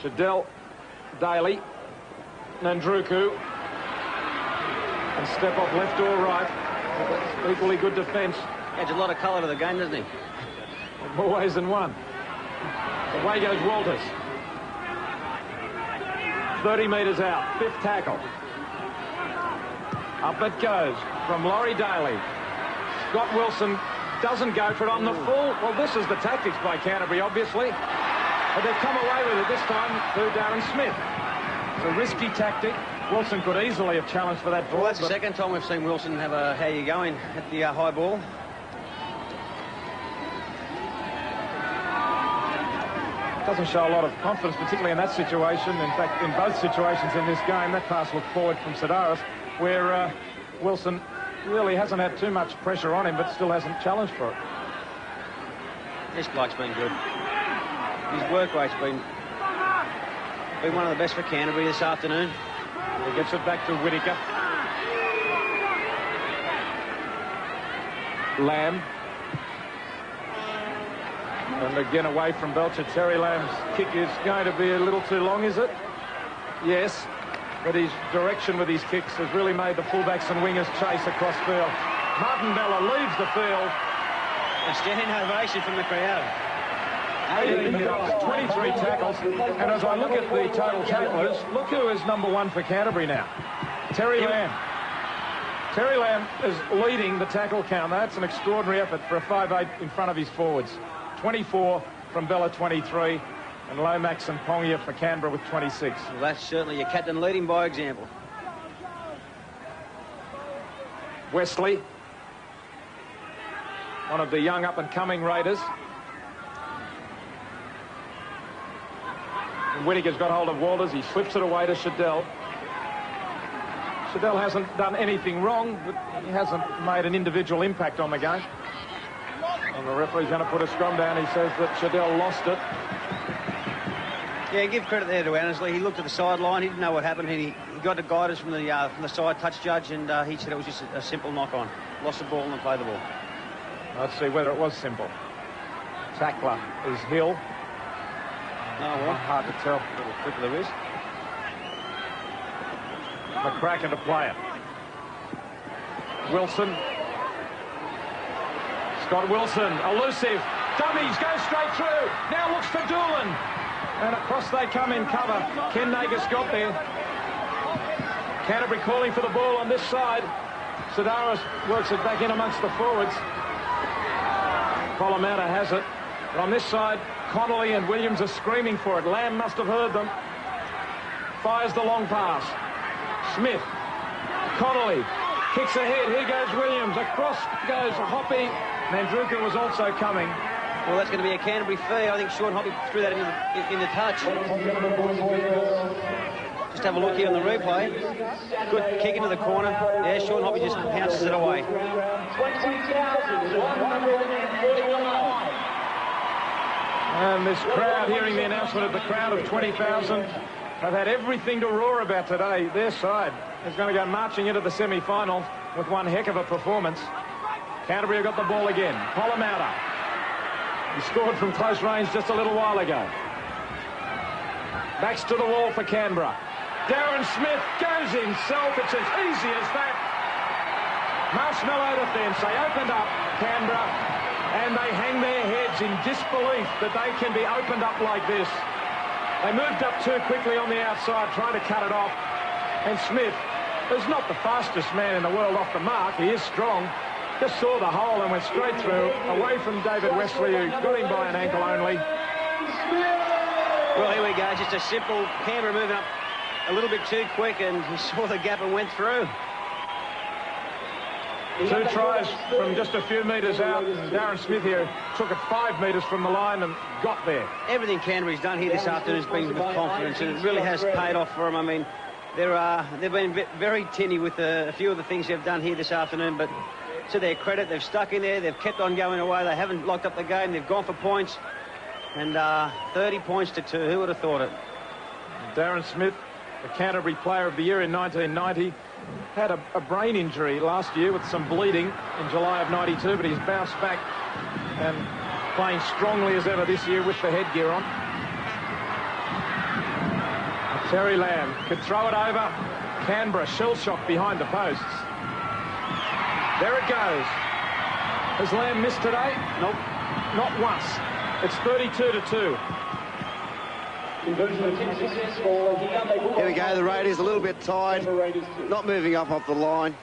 Shadell, Daly, Nandruku. And step off left or right. That's equally good defence. Adds a lot of colour to the game, doesn't he? More ways than one. Away goes Walters. 30 metres out. Fifth tackle. Up it goes from Laurie Daly. Scott Wilson doesn't go for it on the full. Well, this is the tactics by Canterbury, obviously. But they've come away with it this time through Darren Smith. It's a risky tactic. Wilson could easily have challenged for that ball. Well, that's the second time we've seen Wilson have a how you going at the high ball. doesn't show a lot of confidence, particularly in that situation. In fact, in both situations in this game, that pass looked forward from Sidaris, where Wilson really hasn't had too much pressure on him, but still hasn't challenged for it. This bloke's been good. His work rate's been one of the best for Canterbury this afternoon. He gets it back to Whittaker. Lamb. And again away from Belcher. Terry Lamb's kick is going to be a little too long, is it? Yes. But his direction with his kicks has really made the fullbacks and wingers chase across field. Martin Bella leaves the field. A standing ovation from the crowd. 18 hit-ups, 23 tackles. And as I look at the total tacklers, look who is #1 for Canterbury now. Terry Lamb. Terry Lamb is leading the tackle count. That's an extraordinary effort for a 5'8" in front of his forwards. 24 from Bella, 23. And Lomax and Pongia for Canberra with 26. Well, that's certainly your captain leading by example. Wesley, one of the young up-and-coming Raiders. And Whittaker's got hold of Walters. He flips it away to Shadell. Shadell hasn't done anything wrong, but he hasn't made an individual impact on the game. And the referee's going to put a scrum down. He says that Shadell lost it. Yeah, give credit there to Annesley. He looked at the sideline. He didn't know what happened. He got the guidance from the side touch judge, and he said it was just a simple knock-on. Lost the ball and then played the ball. Let's see whether it was simple. Tackler is Hill. Oh, well. Hard to tell. Little flick of the wrist. McCracken to play it. Wilson. Scott Wilson, elusive. Dummies, goes straight through. Now looks for Doolan. And across they come in cover. Ken Nagus got there. Canterbury calling for the ball on this side. Sidaris works it back in amongst the forwards. Polamatta has it. But on this side, Connolly and Williams are screaming for it. Lamb must have heard them. Fires the long pass. Smith. Connolly. Kicks ahead. Here goes Williams. Across goes Hoppy. Mandruka was also coming. Well, that's going to be a Canterbury fee. I think Sean Hoppy threw that in the touch. Just have a look here on the replay. Good kick into the corner. Yeah, Sean Hoppy just pounces it away. And this crowd, hearing the announcement of the crowd of 20,000, have had everything to roar about today. Their side is going to go marching into the semi-final with one heck of a performance. Canterbury have got the ball again. Polamatta. He scored from close range just a little while ago. Backs to the wall for Canberra. Darren Smith goes himself. It's as easy as that. Marshmallow defence. They opened up Canberra and they hang their heads in disbelief that they can be opened up like this. They moved up too quickly on the outside, trying to cut it off. And Smith is not the fastest man in the world off the mark. He is strong. Just saw the hole and went straight through, away from David Wesley, who got him by an ankle only. Well, here we go. Just a simple Canberra moving up a little bit too quick, and he saw the gap and went through. 2 tries from just a few metres out, and Darren Smith here took it 5 metres from the line and got there. Everything Canterbury's done here this afternoon has been with confidence, and it really has paid off for them. I mean, they've been very tinny with a few of the things they've done here this afternoon, but to their credit, they've stuck in there. They've kept on going away. They haven't locked up the game. They've gone for points, and 30 points to 2. Who would have thought it? Darren Smith, the Canterbury Player of the Year in 1990, had a brain injury last year with some bleeding in July of 92, but he's bounced back and playing strongly as ever this year with the headgear on. Terry Lamb could throw it over. Canberra shell shock behind the posts. There it goes. Has Lamb missed today? Nope, not once. It's 32-2. Here we go, the Raiders a little bit tired, not moving up off the line,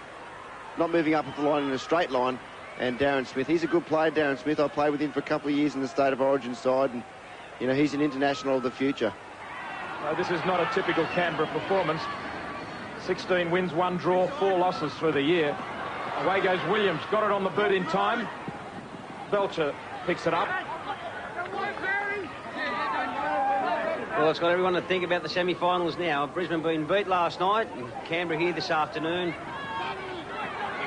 in a straight line. And Darren Smith, he's a good player, Darren Smith. I played with him for a couple of years in the State of Origin side, and, you know, he's an international of the future. This is not a typical Canberra performance. 16 wins, 1 draw, 4 losses through the year. Away goes Williams, got it on the boot in time. Belcher picks it up. Well, it's got everyone to think about the semi-finals now. Brisbane been beat last night, and Canberra here this afternoon.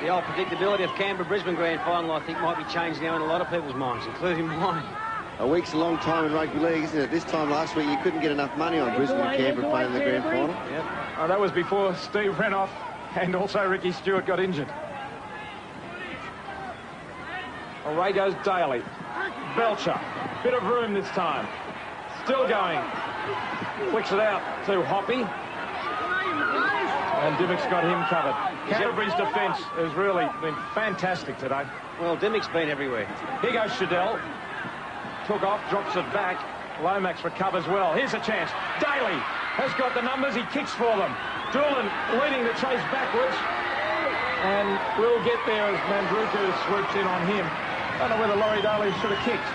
The old predictability of Canberra-Brisbane grand final, I think, might be changed now in a lot of people's minds, including mine. A week's a long time in rugby league, isn't it? This time last week, you couldn't get enough money on Brisbane and Canberra playing in the grand final. Yep. Oh, that was before Steve Renoff and also Ricky Stewart got injured. Away goes Daly. Belcher. Bit of room this time. Still going. Flicks it out to Hoppy. And Dimmock's got him covered. Canterbury's defence has really been fantastic today. Well, Dimmock's been everywhere. Here goes Shadell. Took off, drops it back. Lomax recovers well. Here's a chance. Daly has got the numbers. He kicks for them. Doolan leading the chase backwards. And will get there as Mandruka swoops in on him. I don't know whether Laurie Daly should have kicked.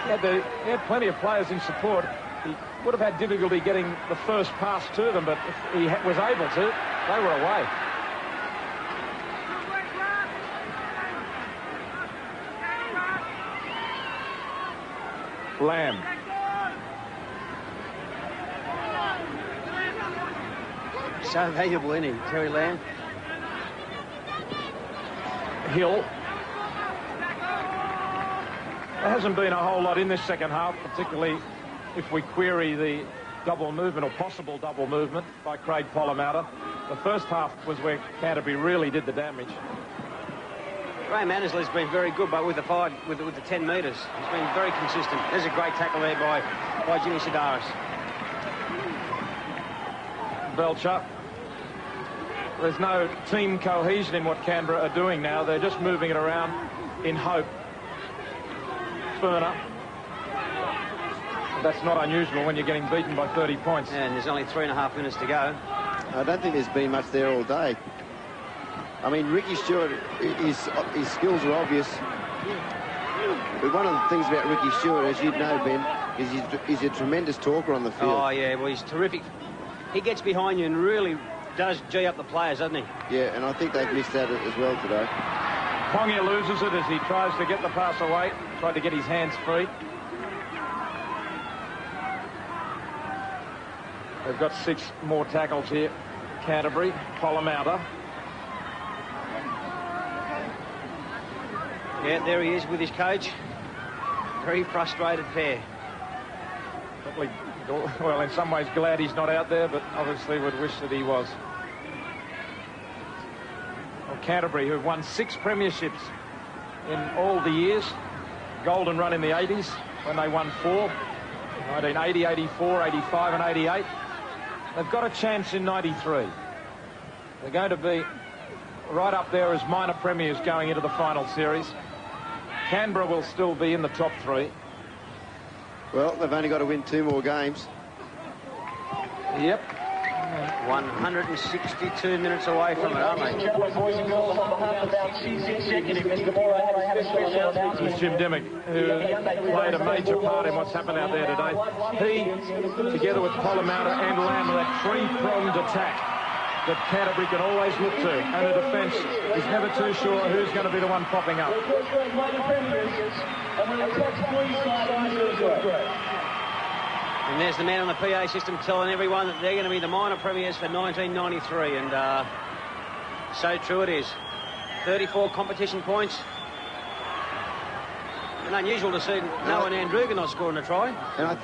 He had plenty of players in support. He would have had difficulty getting the first pass to them, but if he was able to, they were away. Lamb. So valuable, isn't he, Terry Lamb? Hill. There hasn't been a whole lot in this second half, particularly if we query the double movement or possible double movement by Craig Polomata. The first half was where Canterbury really did the damage. Graham Annesley's been very good, but with the 10 metres, he's been very consistent. There's a great tackle there by Jimmy Sidaris. Belcher. There's no team cohesion in what Canberra are doing now. They're just moving it around in hope. Furner. That's not unusual when you're getting beaten by 30 points. And there's only 3.5 minutes to go. I don't think there's been much there all day. I mean, Ricky Stewart, his skills are obvious. But one of the things about Ricky Stewart, as you'd know, Ben, is he's a tremendous talker on the field. Oh, yeah, well, he's terrific. He gets behind you and really does G up the players, doesn't he? Yeah, and I think they've missed that as well today. Pongia loses it as he tries to get the pass away, tried to get his hands free. They've got 6 more tackles here. Canterbury, Polomata. Yeah, there he is with his coach. Very frustrated pair. Well, in some ways glad he's not out there, but obviously would wish that he was. Well, Canterbury, who've won 6 premierships in all the years. Golden run in the 80s when they won 4. 1980, 84, 85 and 88. They've got a chance in 93. They're going to be right up there as minor premiers going into the final series. Canberra will still be in the top 3. Well, they've only got to win 2 more games. Yep. 162 minutes away from it, aren't they? Boys and girls, on behalf of our season executive, Mr. Moore, I have a special announcement. This is Jim Dimmock, who played a major part in what's happened out there today. He, together with Polomata and Lamb, that 3-pronged attack that Canterbury can always look to, and the defence is never too sure who's going to be the one popping up. And there's the man on the PA system telling everyone that they're going to be the minor premiers for 1993, and so true it is. 34 competition points. And unusual to see Noah Nandruga not scoring a try. And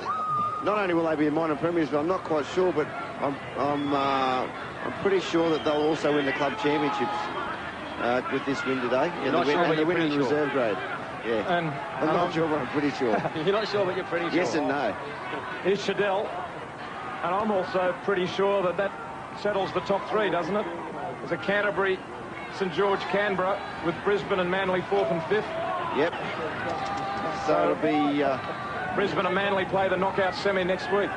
not only will they be the minor premiers, but I'm not quite sure, but I'm pretty sure that they'll also win the club championships with this win today. You're not sure, but you're pretty in the reserve grade. Yeah. And I'm not sure, but I'm pretty sure. You're not sure, but you're pretty sure. Yes and no. Here's Shadell. And I'm also pretty sure that that settles the top 3, doesn't it? There's a Canterbury, St George, Canberra, with Brisbane and Manly 4th and 5th. Yep. So it'll be... Brisbane and Manly play the knockout semi next week.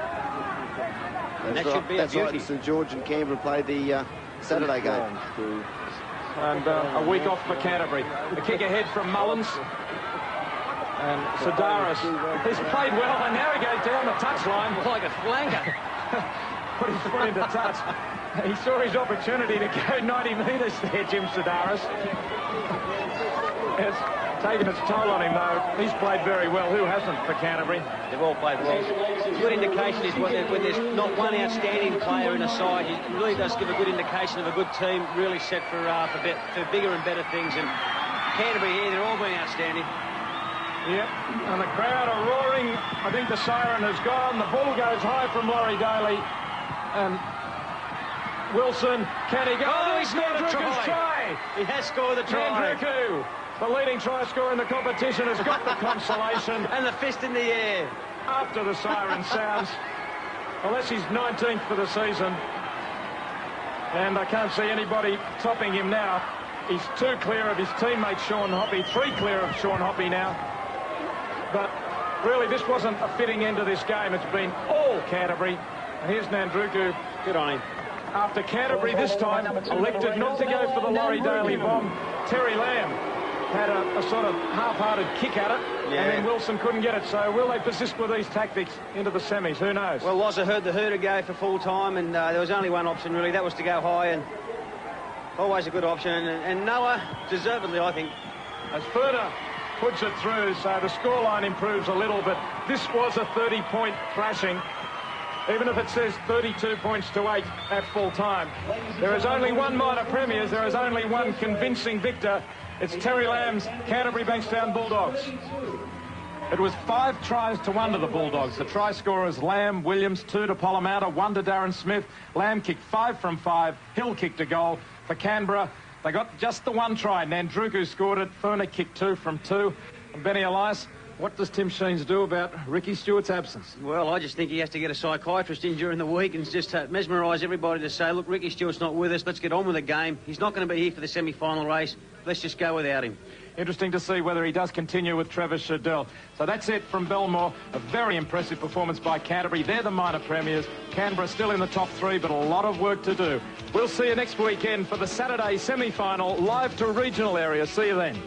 That should be a beauty. Right. St George and Canberra play the Saturday game. And a week off for Canterbury. The kick ahead from Mullins. And Sidaris, he's played well, and now he goes down the touchline. Like a flanker. Put his foot into touch. He saw his opportunity to go 90 metres there, Jim Sidaris. Yes. taken its toll on him, though. He's played very well. Who hasn't for Canterbury? They've all played well. Good indication is when there's not one outstanding player in a side. It really does give a good indication of a good team, really set for bigger and better things. And Canterbury here, they're all been outstanding. Yep, and the crowd are roaring. I think the siren has gone. The ball goes high from Laurie Daly. And Wilson, can he go? Oh, he scored a try. He has scored the try. Nandruku, the leading try scorer in the competition, has got the consolation. And the fist in the air. After the siren sounds. Well, that's his 19th for the season. And I can't see anybody topping him now. He's 2 clear of his teammate Sean Hoppy, 3 clear of Sean Hoppy now. But really, this wasn't a fitting end to this game. It's been all Canterbury. And here's Nandruku. Good on him. After Canterbury this time elected not to go for the Laurie Daly bomb, Terry Lamb had a sort of half-hearted kick at it, and then Wilson couldn't get it. So will they persist with these tactics into the semis? Who knows? Well, Loza heard the hurter go for full time, and there was only one option, really. That was to go high, and always a good option. And Noah, deservedly, I think. As Furter puts it through, so the scoreline improves a little, but this was a 30-point thrashing. Even if it says 32 points to 8 at full time. There is only one minor premiers. There is only one convincing victor. It's Terry Lamb's Canterbury Bankstown Bulldogs. It was 5 tries to 1 to the Bulldogs. The try scorers Lamb, Williams, 2 to Polamatta, 1 to Darren Smith. Lamb kicked 5 from 5. Hill kicked a goal. For Canberra, they got just the 1 try. Nandruku scored it. Furner kicked 2 from 2. And Benny Elias, what does Tim Sheens do about Ricky Stewart's absence? Well, I just think he has to get a psychiatrist in during the week and just mesmerise everybody to say, look, Ricky Stewart's not with us. Let's get on with the game. He's not going to be here for the semi-final race. Let's just go without him. Interesting to see whether he does continue with Trevor Shadell. So that's it from Belmore. A very impressive performance by Canterbury. They're the minor premiers. Canberra still in the top 3, but a lot of work to do. We'll see you next weekend for the Saturday semi-final, live to regional area. See you then.